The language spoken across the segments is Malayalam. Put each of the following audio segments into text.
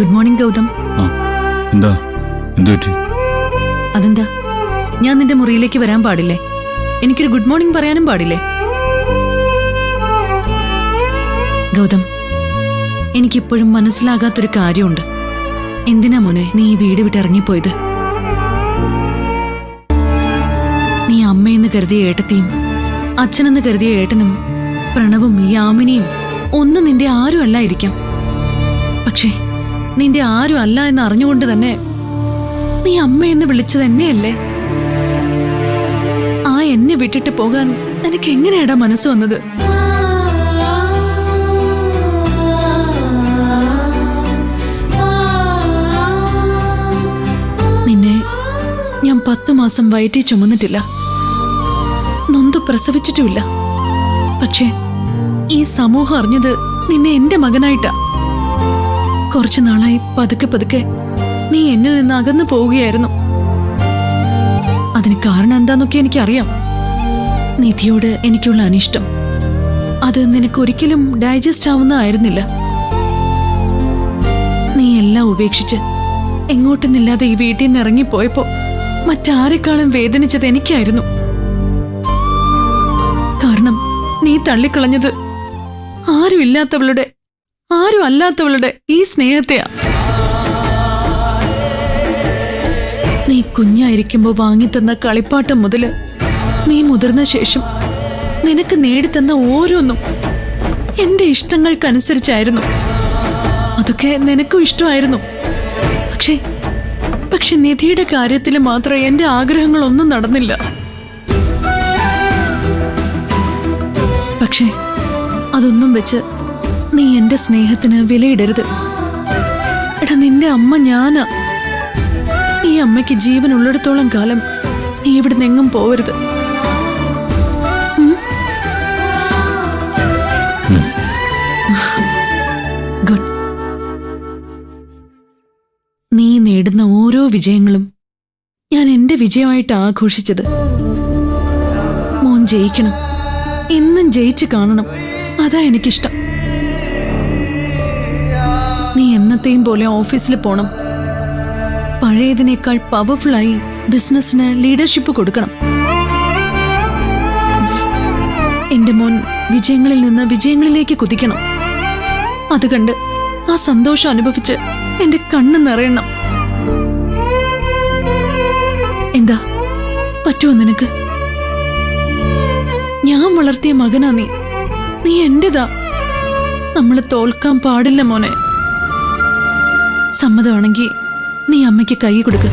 Good morning Gautam. എന്താ എന്തു പറ്റി? അതെന്താ, ഞാൻ നിന്റെ മുറിയിലേക്ക് വരാൻ പാടില്ലേ? എനിക്കൊരു ഗുഡ് മോർണിംഗ് പറയാനും പാടില്ലേ? ഗൗതം, എനിക്കിപ്പോഴും മനസ്സിലാകാത്തൊരു കാര്യമുണ്ട്. എന്തിനാ മോനെ നീ ഈ വീട് വിട്ട് ഇറങ്ങിപ്പോയത്? നീ അമ്മയെന്ന് കരുതിയ ഏട്ടത്തിയും അച്ഛനെന്ന് കരുതിയ ഏട്ടനും പ്രണവും യാമിനിയും ഒന്നും നിന്റെ ആരും അല്ലായിരിക്കാം. പക്ഷേ നിന്റെ ആരും അല്ല എന്ന് അറിഞ്ഞുകൊണ്ട് തന്നെ നീ അമ്മയെന്ന് വിളിച്ചത് എന്നെയല്ലേ? ആ എന്നെ വിട്ടിട്ട് പോകാൻ നിനക്ക് എങ്ങനെയാടാ മനസ്സ് വന്നത്? നിന്നെ ഞാൻ 10 മാസം വയറ്റി ചുമന്നിട്ടില്ല, നൊന്തു പ്രസവിച്ചിട്ടുമില്ല. പക്ഷേ ഈ സമൂഹം അറിഞ്ഞത് നിന്നെ എന്റെ മകനായിട്ടാ. കുറച്ചു നാളായി പതുക്കെ പതുക്കെ നീ എന്നിൽ നിന്ന് അകന്നു പോവുകയായിരുന്നു. അതിന് കാരണം എന്താന്നൊക്കെ എനിക്കറിയാം. നിധിയോട് എനിക്കുള്ള അനിഷ്ടം, അത് നിനക്ക് ഒരിക്കലും ഡൈജസ്റ്റ് ആവുന്നതായിരുന്നില്ല. നീ എല്ലാം ഉപേക്ഷിച്ച് എങ്ങോട്ടെന്നില്ലാതെ ഈ വീട്ടിൽ നിന്ന് ഇറങ്ങിപ്പോയപ്പോ മറ്റാരെക്കാളും വേദനിച്ചത് എനിക്കായിരുന്നു. കാരണം നീ തള്ളിക്കളഞ്ഞത് ആരും അല്ലാത്തവളുടെ ഈ സ്നേഹത്തെയാ. നീ കുഞ്ഞായിരിക്കുമ്പോ വാങ്ങിത്തന്ന കളിപ്പാട്ടം മുതല് നീ മുതിർന്ന ശേഷം നിനക്ക് നേടിത്തന്ന ഓരോന്നും എന്റെ ഇഷ്ടങ്ങൾക്കനുസരിച്ചായിരുന്നു. അതൊക്കെ നിനക്കും ഇഷ്ടമായിരുന്നു. പക്ഷെ നിധിയുടെ കാര്യത്തിൽ മാത്രം എന്റെ ആഗ്രഹങ്ങളൊന്നും നടന്നില്ല. പക്ഷേ അതൊന്നും വെച്ച് നീ എന്റെ സ്നേഹത്തിന് വിലയിടരുത്. എടാ, നിന്റെ അമ്മ ഞാനാ. ഈ അമ്മയ്ക്ക് ജീവൻ ഉള്ളിടത്തോളം കാലം നീ ഇവിടെ നിന്നെങ്ങും പോവരുത്. ഗുഡ്. നീ നേടുന്ന ഓരോ വിജയങ്ങളും ഞാൻ എന്റെ വിജയമായിട്ട് ആഘോഷിച്ചത്. മോൻ ജയിക്കണം, എന്നും ജയിച്ചു കാണണം, അതാ എനിക്കിഷ്ടം. നീ എന്നത്തെയും പോലെ ഓഫീസിൽ പോണം. പഴയതിനേക്കാൾ പവർഫുള്ളായി ബിസിനസ്സിന് ലീഡർഷിപ്പ് കൊടുക്കണം. എന്റെ മോൻ വിജയങ്ങളിൽ നിന്ന് വിജയങ്ങളിലേക്ക് കുതിക്കണം. അത് കണ്ട് ആ സന്തോഷം അനുഭവിച്ച് എന്റെ കണ്ണ് നിറയണം. എന്താ പറ്റുമോ നിനക്ക്? ഞാൻ വളർത്തിയ മകനാ നീ എന്റേതാ. നമ്മള് തോൽക്കാൻ പാടില്ല മോനെ. സമ്മതമാണെങ്കിൽ നീ അമ്മയ്ക്ക് കൈ കൊടുക്ക.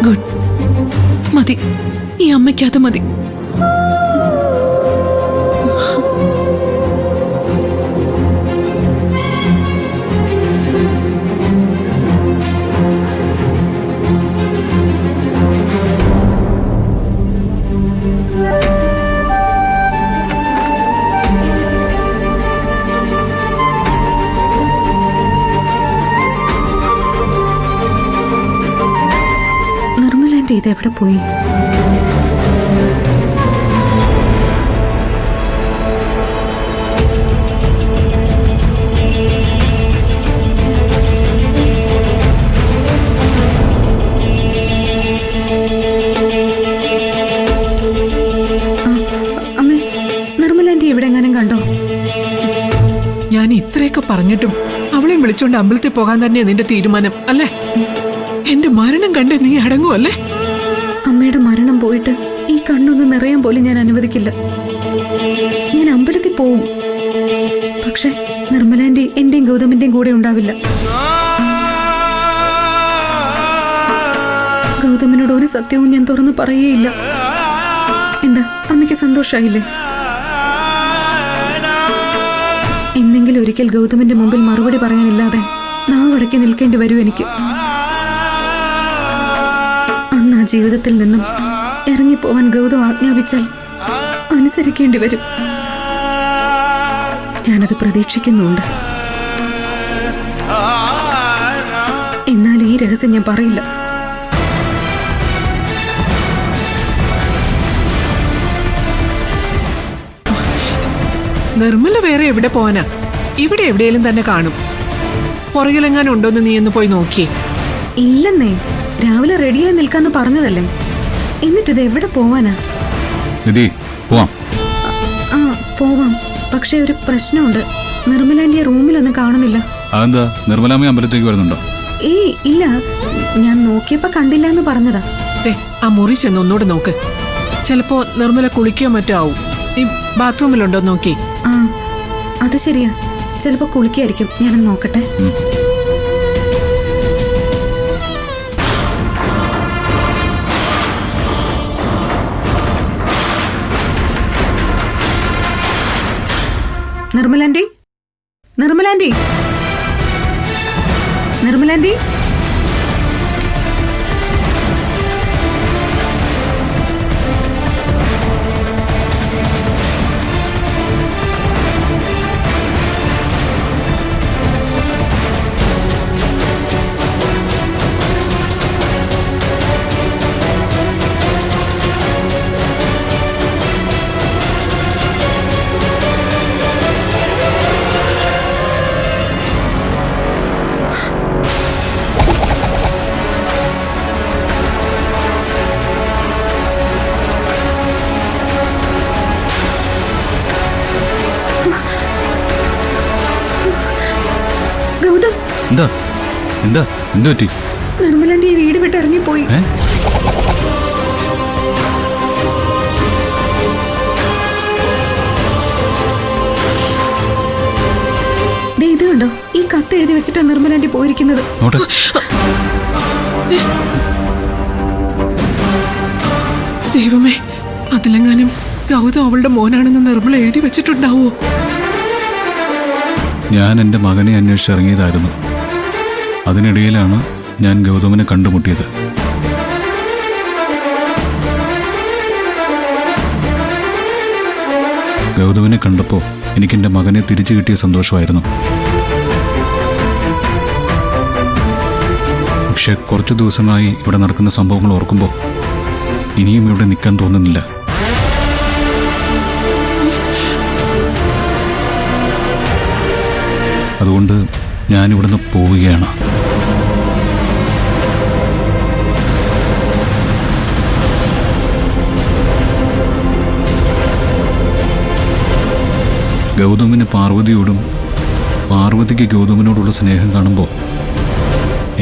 ഗുഡ്. മതി, ഈ അമ്മയ്ക്ക് അത് മതി. ഇതെവിടെ പോയി? അമ്മേ, നിർമ്മല ആന്റി ഇവിടെ എങ്ങാനും കണ്ടോ? ഞാൻ ഇത്രയൊക്കെ പറഞ്ഞിട്ടും അവളെ വിളിച്ചോണ്ട് അമ്പലത്തിൽ പോകാൻ തന്നെയാ നിന്റെ തീരുമാനം അല്ലേ? എന്റെ മരണം കണ്ട് നീ അടങ്ങുമല്ലേ? അമ്മയുടെ മരണം പോയിട്ട് ഈ കണ്ണൊന്ന് നിറയാൻ പോലും ഞാൻ അനുവദിക്കില്ല. ഞാൻ അമ്പലത്തിൽ പോവും. പക്ഷെ നിർമ്മലാന്റി എന്റെയും ഗൗതമിന്റെയും കൂടെ ഉണ്ടാവില്ല. ഗൗതമിനോട് ഒരു സത്യവും ഞാൻ തുറന്നു പറയുകയില്ല. എന്താ അമ്മയ്ക്ക് സന്തോഷായില്ലേ? എന്നെങ്കിലും ഒരിക്കൽ ഗൗതമിന്റെ മുമ്പിൽ മറുപടി പറയാനില്ലാതെ നാവടക്കി നിൽക്കേണ്ടി വരൂ എനിക്ക്. അന്ന് ആ ജീവിതത്തിൽ നിന്നും ഇറങ്ങിപ്പോവാൻ ഗൗതം ആജ്ഞാപിച്ചാൽ അനുസരിക്കേണ്ടി വരും. ഞാനത് പ്രതീക്ഷിക്കുന്നുണ്ട്. എന്നാൽ ഈ രഹസ്യം ഞാൻ പറയില്ല. നിർമ്മല വേറെ എവിടെ പോവാനാ? ഇവിടെ എവിടെയെങ്കിലും തന്നെ കാണും. പുറകിലെങ്ങാനും ഉണ്ടോന്ന് നീ ഒന്ന് പോയി നോക്കിയേ. ഇല്ലെന്നേ, രാവിലെ റെഡിയായി നിൽക്കാന്ന് പറഞ്ഞതല്ലേ. എന്നിട്ടിത് എവിടെ പോവാനാ? നിധി, പോവാം. ആ പോവാം. പക്ഷെ ഒരു പ്രശ്നമുണ്ട്. നിർമ്മലാന്റെ റൂമിലൊന്നും കാണുന്നില്ല. അതെന്താ, നിർമ്മലാമ്മ അമ്പലത്തേക്ക് വരുന്നുണ്ടോ? ഏയ് ഇല്ല, ഞാൻ നോക്കിയപ്പോ കണ്ടില്ല എന്ന് പറഞ്ഞതാ. ദേ, ആ മുറി ചെന്ന് ഒന്നുകൂടെ നോക്ക്. ചിലപ്പോ നിർമ്മല കുളിക്കോ മറ്റോ ആവും. ഈ ബാത്റൂമിലുണ്ടോ നോക്കി. ആ അത് ശരിയാ, ചിലപ്പോ കുളിക്കായിരിക്കും. ഞാനൊന്ന് നോക്കട്ടെ. നിർമ്മലാന്റി, നിർമ്മലാന്റി, നിർമ്മലാന്റി. ഗൗതം, എന്താ എന്താ എന്തു പറ്റി? നിർമ്മലാന്റി ഈ വീട് വിട്ട് ഇറങ്ങിപ്പോയി. ഏ? ദേ ഇത് കണ്ടോ, ഈ കത്ത് എഴുതി വെച്ചിട്ടാ നിർമ്മലാന്റി പോയിരിക്കുന്നത്. നോട്ടെ. ദൈവമേ, അതിലെങ്ങാനും ഗൗതം അവളുടെ മോനാണെന്ന് നിർമ്മല എഴുതി വെച്ചിട്ടുണ്ടാവോ? ഞാൻ എൻ്റെ മകനെ അന്വേഷിച്ചിറങ്ങിയതായിരുന്നു. അതിനിടയിലാണ് ഞാൻ ഗൗതമിനെ കണ്ടുമുട്ടിയത്. ഗൗതമിനെ കണ്ടപ്പോൾ എനിക്കെൻ്റെ മകനെ തിരിച്ചു കിട്ടിയ സന്തോഷമായിരുന്നു. പക്ഷെ കുറച്ചു ദിവസങ്ങളായി ഇവിടെ നടക്കുന്ന സംഭവങ്ങൾ ഓർക്കുമ്പോൾ ഇനിയും ഇവിടെ നിൽക്കാൻ തോന്നുന്നില്ല. അതുകൊണ്ട് ഞാനിവിടുന്ന് പോവുകയാണ്. ഗൗതമിന് പാർവതിയോടും പാർവതിക്ക് ഗൗതമിനോടുള്ള സ്നേഹം കാണുമ്പോൾ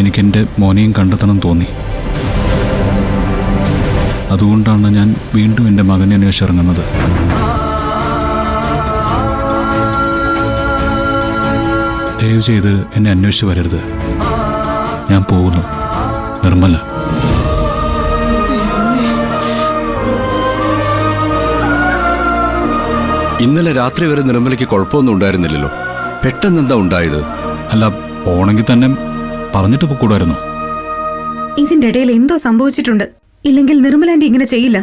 എനിക്കെൻ്റെ മോനെയും കണ്ടെത്തണം തോന്നി. അതുകൊണ്ടാണ് ഞാൻ വീണ്ടും എൻ്റെ മകനെ അന്വേഷിച്ചിറങ്ങുന്നത്. ദയവ് ചെയ്ത് എന്നെ അന്വേഷിച്ച് വരരുത്. ഞാൻ പോകുന്നു. നിർമ്മല. ഇന്നലെ രാത്രി വരെ നിർമ്മലയ്ക്ക് കുഴപ്പമൊന്നും ഉണ്ടായിരുന്നില്ലല്ലോ. പെട്ടെന്ന് എന്താ ഉണ്ടായത്? അല്ല, പോണെങ്കിൽ തന്നെ പറഞ്ഞിട്ട് പോകൂടായിരുന്നു. ഇതിന്റെ ഇടയിൽ എന്തോ സംഭവിച്ചിട്ടുണ്ട്. ഇല്ലെങ്കിൽ നിർമ്മലാന്റി ഇങ്ങനെ ചെയ്യില്ല.